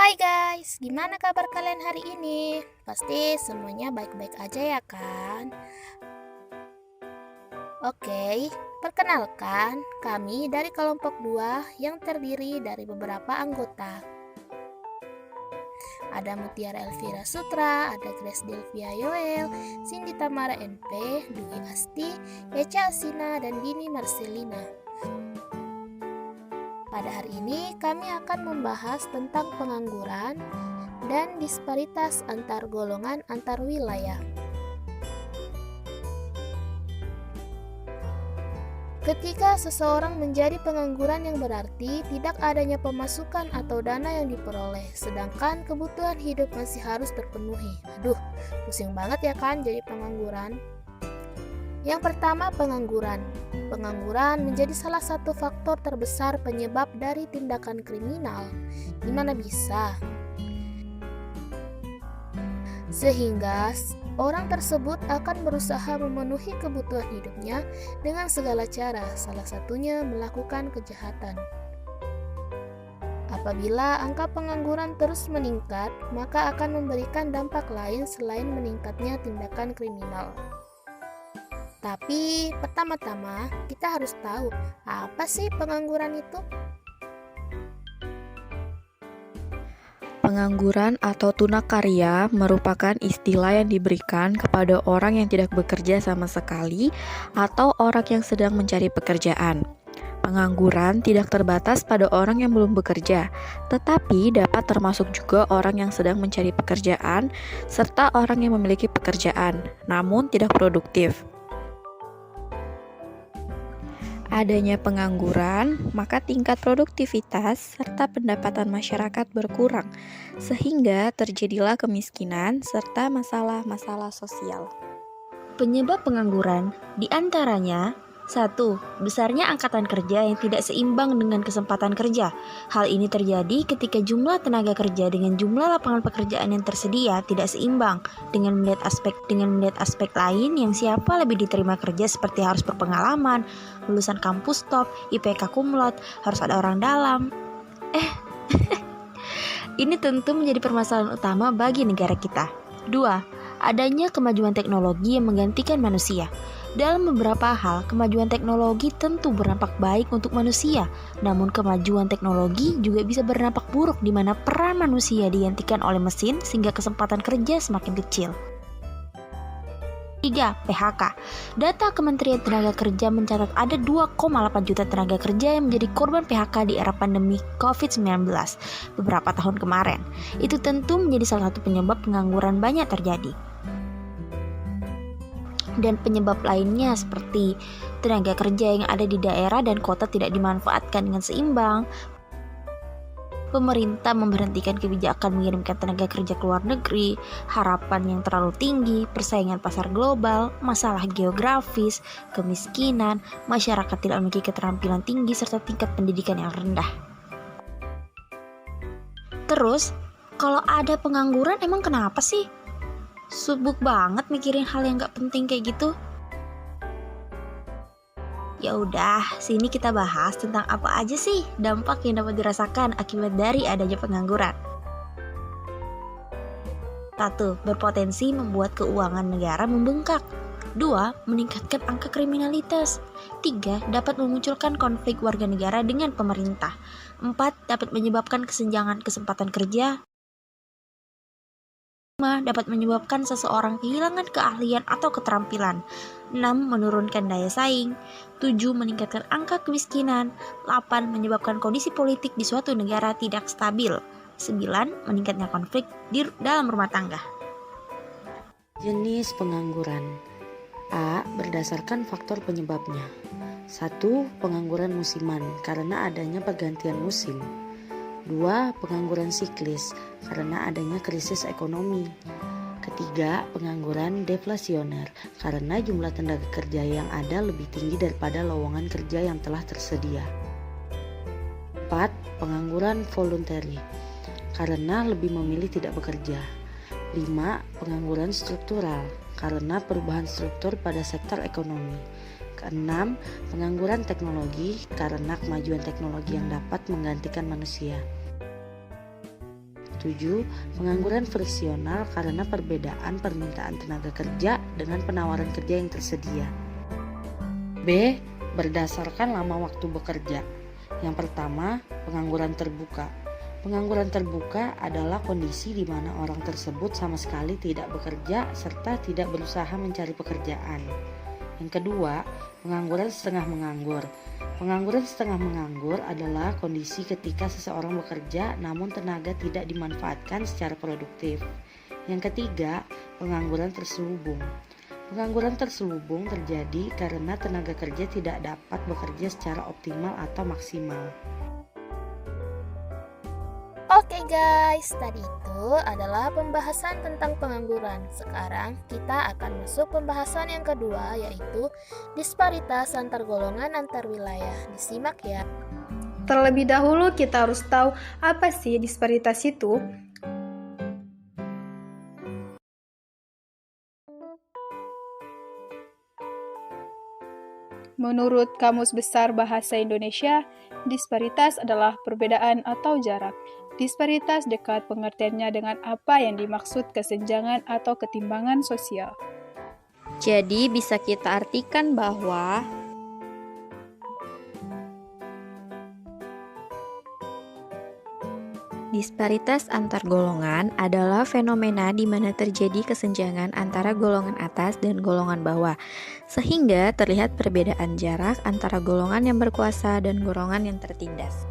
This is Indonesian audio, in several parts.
Hai guys, gimana kabar kalian hari ini? Pasti semuanya baik-baik aja ya kan? Oke, perkenalkan kami dari kelompok 2 yang terdiri dari beberapa anggota. Ada Mutiara Elvira Sutra, ada Grace Delvia Yoel, Cindy Tamara NP, Dwi Asti, Echa Asina, dan Dini Marcelina. Pada hari ini kami akan membahas tentang pengangguran dan disparitas antar golongan antar wilayah. Ketika seseorang menjadi pengangguran yang berarti tidak adanya pemasukan atau dana yang diperoleh, sedangkan kebutuhan hidup masih harus terpenuhi. Aduh, pusing banget ya kan jadi pengangguran. Yang pertama, pengangguran. Pengangguran menjadi salah satu faktor terbesar penyebab dari tindakan kriminal. Gimana bisa? Sehingga orang tersebut akan berusaha memenuhi kebutuhan hidupnya dengan segala cara, salah satunya melakukan kejahatan. Apabila angka pengangguran terus meningkat, maka akan memberikan dampak lain selain meningkatnya tindakan kriminal. Tapi pertama-tama kita harus tahu apa sih pengangguran itu? Pengangguran atau tunakarya merupakan istilah yang diberikan kepada orang yang tidak bekerja sama sekali atau orang yang sedang mencari pekerjaan. Pengangguran tidak terbatas pada orang yang belum bekerja, tetapi dapat termasuk juga orang yang sedang mencari pekerjaan serta orang yang memiliki pekerjaan, namun tidak produktif. Adanya pengangguran, maka tingkat produktivitas serta pendapatan masyarakat berkurang, sehingga terjadilah kemiskinan serta masalah-masalah sosial. Penyebab pengangguran diantaranya 1. Besarnya angkatan kerja yang tidak seimbang dengan kesempatan kerja. Hal ini terjadi ketika jumlah tenaga kerja dengan jumlah lapangan pekerjaan yang tersedia tidak seimbang. Dengan melihat aspek lain yang siapa lebih diterima kerja seperti harus berpengalaman, lulusan kampus top, IPK kumlot, harus ada orang dalam. Ini tentu menjadi permasalahan utama bagi negara kita. 2. Adanya kemajuan teknologi yang menggantikan manusia. Dalam beberapa hal, kemajuan teknologi tentu berdampak baik untuk manusia, namun kemajuan teknologi juga bisa berdampak buruk di mana peran manusia digantikan oleh mesin sehingga kesempatan kerja semakin kecil. 3. PHK. Data Kementerian Tenaga Kerja mencatat ada 2,8 juta tenaga kerja yang menjadi korban PHK di era pandemi COVID-19 beberapa tahun kemarin. Itu tentu menjadi salah satu penyebab pengangguran banyak terjadi. Dan penyebab lainnya seperti tenaga kerja yang ada di daerah dan kota tidak dimanfaatkan dengan seimbang, pemerintah memberhentikan kebijakan mengirimkan tenaga kerja ke luar negeri, harapan yang terlalu tinggi, persaingan pasar global, masalah geografis, kemiskinan, masyarakat tidak memiliki keterampilan tinggi, serta tingkat pendidikan yang rendah. Terus, kalau ada pengangguran emang kenapa sih? Sibuk banget mikirin hal yang gak penting kayak gitu. Ya udah, sini kita bahas tentang apa aja sih dampak yang dapat dirasakan akibat dari adanya pengangguran. 1. Berpotensi membuat keuangan negara membengkak. 2. Meningkatkan angka kriminalitas. 3. Dapat memunculkan konflik warga negara dengan pemerintah. 4. Dapat menyebabkan kesenjangan kesempatan kerja. 5. Dapat menyebabkan seseorang kehilangan keahlian atau keterampilan. 6. Menurunkan daya saing. 7. Meningkatkan angka kemiskinan. 8. Menyebabkan kondisi politik di suatu negara tidak stabil. 9. Meningkatnya konflik dalam rumah tangga. Jenis pengangguran. A. Berdasarkan faktor penyebabnya. 1. Pengangguran musiman karena adanya pergantian musim. 2. Pengangguran siklis karena adanya krisis ekonomi. Ketiga, pengangguran deflasioner karena jumlah tenaga kerja yang ada lebih tinggi daripada lowongan kerja yang telah tersedia. 4. Pengangguran voluntary karena lebih memilih tidak bekerja. 5. Pengangguran struktural karena perubahan struktur pada sektor ekonomi. Keenam, pengangguran teknologi karena kemajuan teknologi yang dapat menggantikan manusia. 7. Pengangguran friksional karena perbedaan permintaan tenaga kerja dengan penawaran kerja yang tersedia. B. Berdasarkan lama waktu bekerja. Yang pertama, pengangguran terbuka. Pengangguran terbuka adalah kondisi di mana orang tersebut sama sekali tidak bekerja serta tidak berusaha mencari pekerjaan. Yang kedua, pengangguran setengah menganggur. Pengangguran setengah menganggur adalah kondisi ketika seseorang bekerja namun tenaga tidak dimanfaatkan secara produktif. Yang ketiga, pengangguran terselubung. Pengangguran terselubung terjadi karena tenaga kerja tidak dapat bekerja secara optimal atau maksimal. Oke guys, tadi itu adalah pembahasan tentang pengangguran. Sekarang kita akan masuk pembahasan yang kedua, yaitu disparitas antar golongan antar wilayah. Disimak ya. Terlebih dahulu kita harus tahu apa sih disparitas itu. Menurut Kamus Besar Bahasa Indonesia, disparitas adalah perbedaan atau jarak. Disparitas dekat pengertiannya dengan apa yang dimaksud kesenjangan atau ketimbangan sosial. Jadi bisa kita artikan bahwa disparitas antar golongan adalah fenomena di mana terjadi kesenjangan antara golongan atas dan golongan bawah, sehingga terlihat perbedaan jarak antara golongan yang berkuasa dan golongan yang tertindas.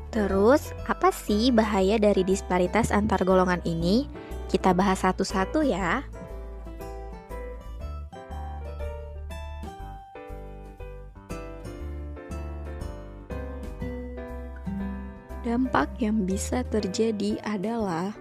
Terus, apa sih bahaya dari disparitas antar golongan ini? Kita bahas satu-satu ya. Dampak yang bisa terjadi adalah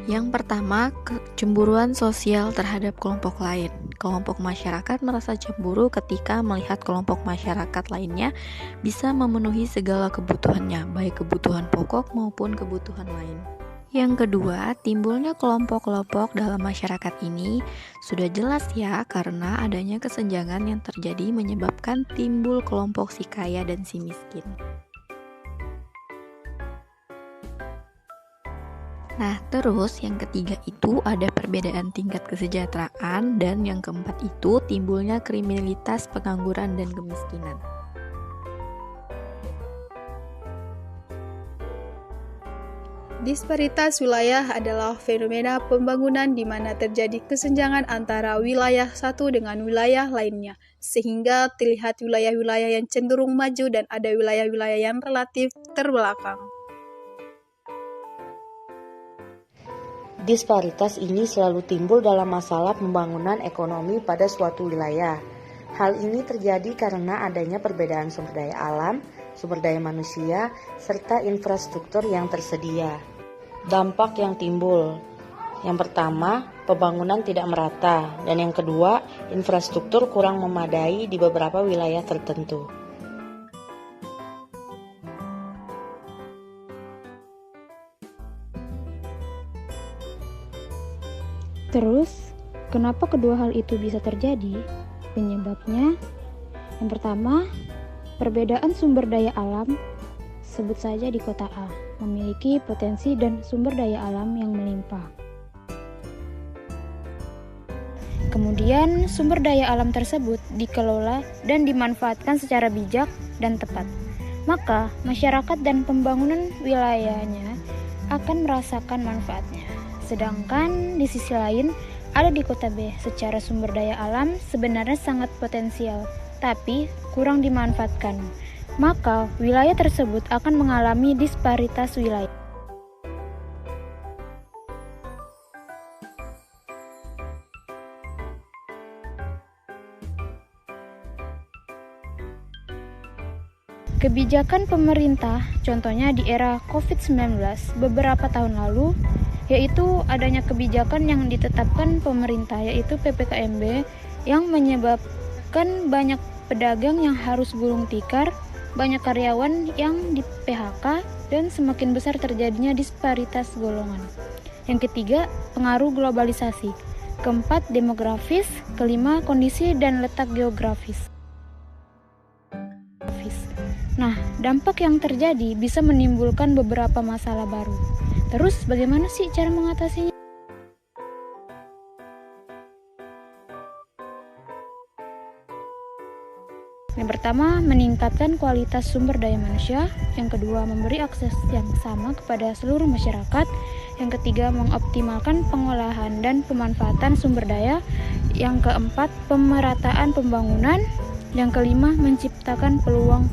yang pertama, kecemburuan sosial terhadap kelompok lain. Kelompok masyarakat merasa cemburu ketika melihat kelompok masyarakat lainnya bisa memenuhi segala kebutuhannya, baik kebutuhan pokok maupun kebutuhan lain. Yang kedua, timbulnya kelompok-kelompok dalam masyarakat ini sudah jelas ya, karena adanya kesenjangan yang terjadi menyebabkan timbul kelompok si kaya dan si miskin. Nah, terus yang ketiga itu ada perbedaan tingkat kesejahteraan, dan yang keempat itu timbulnya kriminalitas, pengangguran, dan kemiskinan. Disparitas wilayah adalah fenomena pembangunan di mana terjadi kesenjangan antara wilayah satu dengan wilayah lainnya, sehingga terlihat wilayah-wilayah yang cenderung maju dan ada wilayah-wilayah yang relatif terbelakang. Disparitas ini selalu timbul dalam masalah pembangunan ekonomi pada suatu wilayah. Hal ini terjadi karena adanya perbedaan sumber daya alam, sumber daya manusia, serta infrastruktur yang tersedia. Dampak yang timbul. Yang pertama, pembangunan tidak merata, dan yang kedua, infrastruktur kurang memadai di beberapa wilayah tertentu. Terus, kenapa kedua hal itu bisa terjadi? Penyebabnya, yang pertama, perbedaan sumber daya alam, sebut saja di kota A, memiliki potensi dan sumber daya alam yang melimpah. Kemudian, sumber daya alam tersebut dikelola dan dimanfaatkan secara bijak dan tepat. Maka, masyarakat dan pembangunan wilayahnya akan merasakan manfaatnya. Sedangkan di sisi lain, ada di kota B secara sumber daya alam sebenarnya sangat potensial, tapi kurang dimanfaatkan. Maka, wilayah tersebut akan mengalami disparitas wilayah. Kebijakan pemerintah, contohnya di era COVID-19 beberapa tahun lalu, yaitu adanya kebijakan yang ditetapkan pemerintah, yaitu PPKMB, yang menyebabkan banyak pedagang yang harus gulung tikar, banyak karyawan yang di PHK, dan semakin besar terjadinya disparitas golongan. Yang ketiga, pengaruh globalisasi. keempat, demografis, kelima, kondisi dan letak geografis. Nah, dampak yang terjadi bisa menimbulkan beberapa masalah baru. Terus, bagaimana sih cara mengatasinya? Yang pertama, meningkatkan kualitas sumber daya manusia. Yang kedua, memberi akses yang sama kepada seluruh masyarakat. Yang ketiga, mengoptimalkan pengolahan dan pemanfaatan sumber daya. Yang keempat, pemerataan pembangunan. Yang kelima, menciptakan peluang